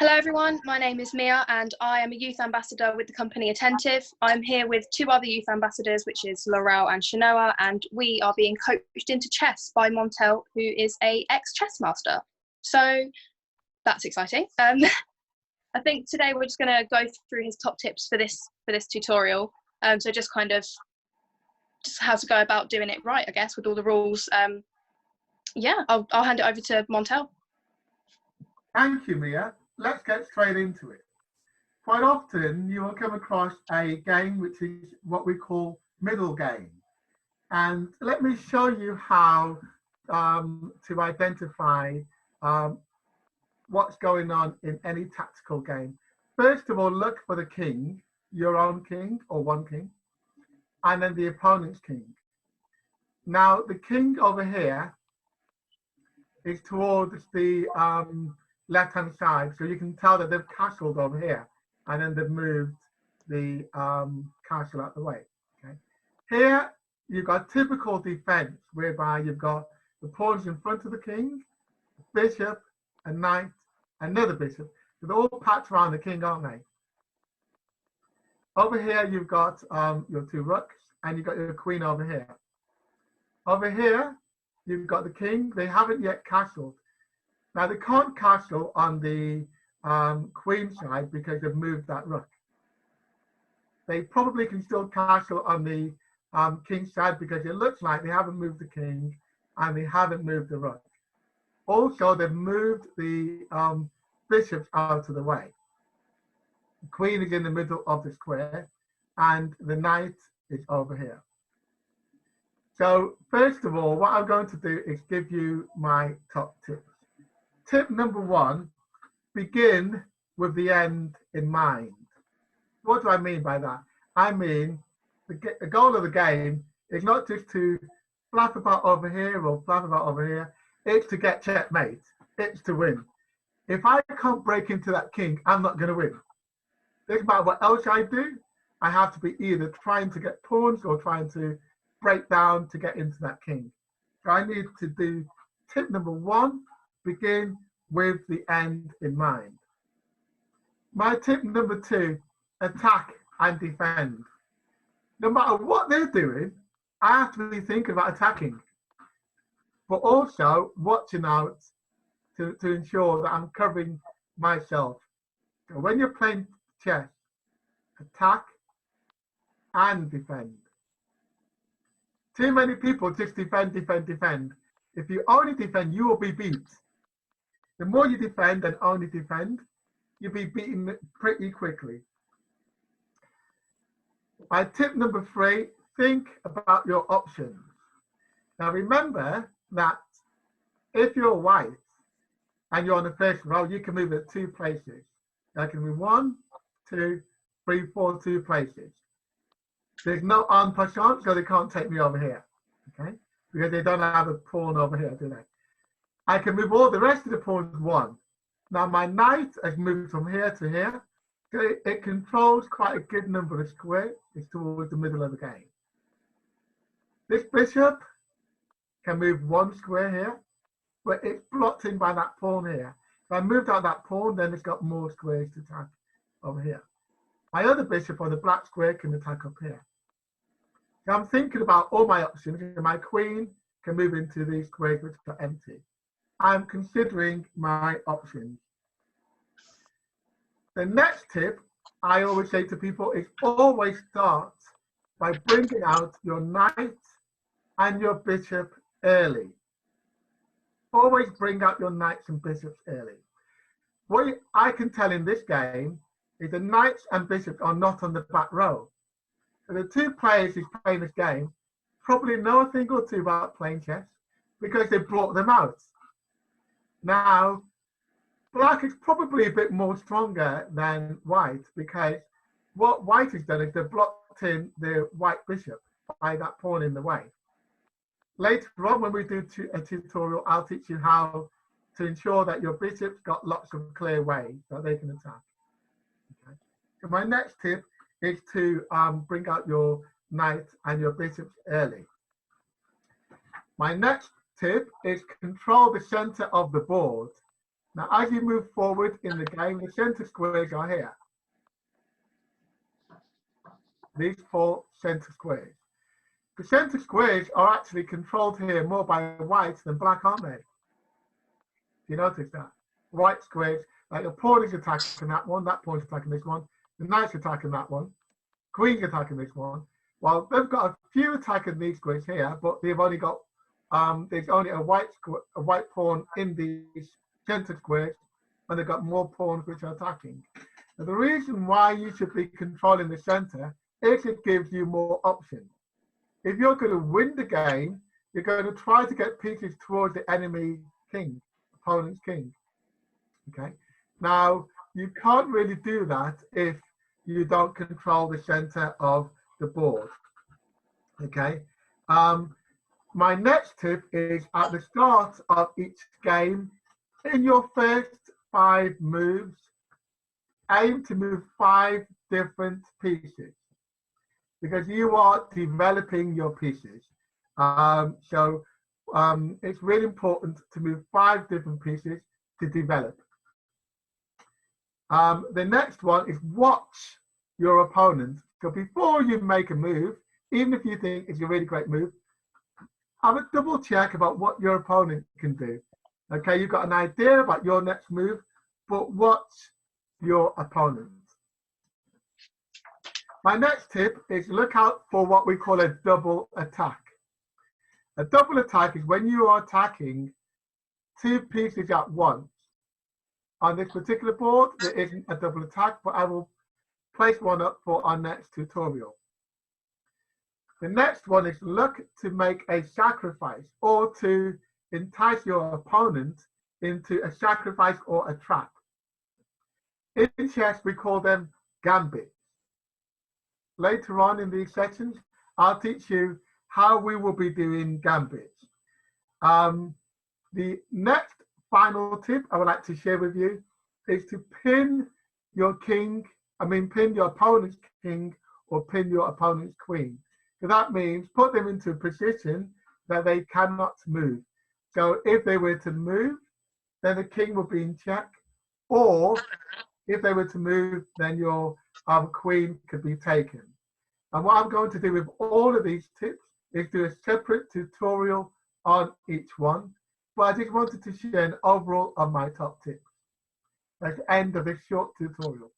Hello everyone, my name is Mia and I am a youth ambassador with the company Attentive. I'm here with two other youth ambassadors, which is Lorrel and Che, and we are being coached into chess by Montell, who is a ex-chess master. So that's exciting. I think today we're just going to go through his top tips for this tutorial. So just kind of just how to go about doing it right, I guess, with all the rules. Yeah, I'll hand it over to Montell. Thank you, Mia. Let's get straight into it. Quite often you will come across a game which is what we call middle game. And let me show you how to identify what's going on in any tactical game. First of all, look for the king, your own king or one king, and then the opponent's king. Now, the king over here is towards the left-hand side, so you can tell that they've castled over here, and then they've moved the castle out the way. Okay. Here you've got typical defense, whereby you've got the pawns in front of the king, the bishop, a knight, another bishop. So they're all packed around the king, aren't they? Over here you've got your two rooks, and you've got your queen over here. Over here you've got the king. They haven't yet castled. Now, they can't castle on the queen side because they've moved that rook. They probably can still castle on the king side because it looks like they haven't moved the king and they haven't moved the rook. Also, they've moved the bishops out of the way. The queen is in the middle of the square and the knight is over here. So, first of all, what I'm going to do is give you my top tips. Tip number one, begin with the end in mind. What do I mean by that? I mean, the goal of the game is not just to flap about over here or flap about over here. It's to get checkmate. It's to win. If I can't break into that king, I'm not going to win. Doesn't matter what else I do. I have to be either trying to get pawns or trying to break down to get into that king. So I need to do tip number one, begin with the end in mind. My tip number two, attack and defend. No matter what they're doing, I have to be thinking about attacking, but also watching out to ensure that I'm covering myself. So when you're playing chess, attack and defend. Too many people just defend, defend, defend. If you only defend, you will be beat. The more you defend and only defend, you'll be beaten pretty quickly. My tip number three, think about your options. Now remember that if you're white and you're on the first row, you can move at 2 places. I can move 1, 2, 3, 4, 2 places. There's no en passant, so they can't take me over here, okay? Because they don't have a pawn over here, do they? I can move all the rest of the pawns 1. Now my knight has moved from here to here. It controls quite a good number of squares. It's towards the middle of the game. This bishop can move 1 square here, but it's blocked in by that pawn here. If I moved out that pawn, then it's got more squares to attack over here. My other bishop on the black square can attack up here. So I'm thinking about all my options. My queen can move into these squares which are empty. I'm considering my options. The next tip I always say to people is always start by bringing out your knight and your bishop early. Always bring out your knights and bishops early. What I can tell in this game is the knights and bishops are not on the back row. So the 2 players who's playing this game probably know a thing or two about playing chess because they brought them out. Now, black is probably a bit more stronger than white because what white has done is they've blocked in the white bishop by that pawn in the way. Later on, when we do a tutorial, I'll teach you how to ensure that your bishop's got lots of clear ways that they can attack. Okay. So my next tip is to bring out your knight and your bishops early. My next tip is control the center of the board Now, as you move forward in the game, the center squares are here. These 4 center squares. The center squares are actually controlled here more by white than black, aren't they? You notice that? White squares, like your pawn is attacking that one, that pawn is attacking this one, the knight's attacking that one, queen's attacking this one. Well, they've got a few attacking these squares here, but they've only got, there's only a white pawn in these center squares, and they've got more pawns which are attacking. Now, the reason why you should be controlling the center is it gives you more options. If you're going to win the game, you're going to try to get pieces towards the enemy king, opponent's king. Okay. Now, you can't really do that if you don't control the center of the board. Okay. My next tip is at the start of each game, in your first 5 moves, aim to move 5 different pieces, because you are developing your pieces. It's really important to move 5 different pieces to develop. The next one is watch your opponent. So before you make a move, even if you think it's a really great move, have a double check about what your opponent can do. Okay, you've got an idea about your next move, but watch your opponent. My next tip is look out for what we call a double attack. A double attack is when you are attacking 2 pieces at once. On this particular board, there isn't a double attack, but I will place one up for our next tutorial. The next one is look to make a sacrifice or to entice your opponent into a sacrifice or a trap. In chess, we call them gambits. Later on in these sessions, I'll teach you how we will be doing gambits. The next final tip I would like to share with you is to pin your opponent's king or pin your opponent's queen. So that means put them into a position that they cannot move. So if they were to move, then the king will be in check, or if they were to move, then your queen could be taken. And what I'm going to do with all of these tips is do a separate tutorial on each one, but I just wanted to share an overall of my top tips. That's the end of this short tutorial.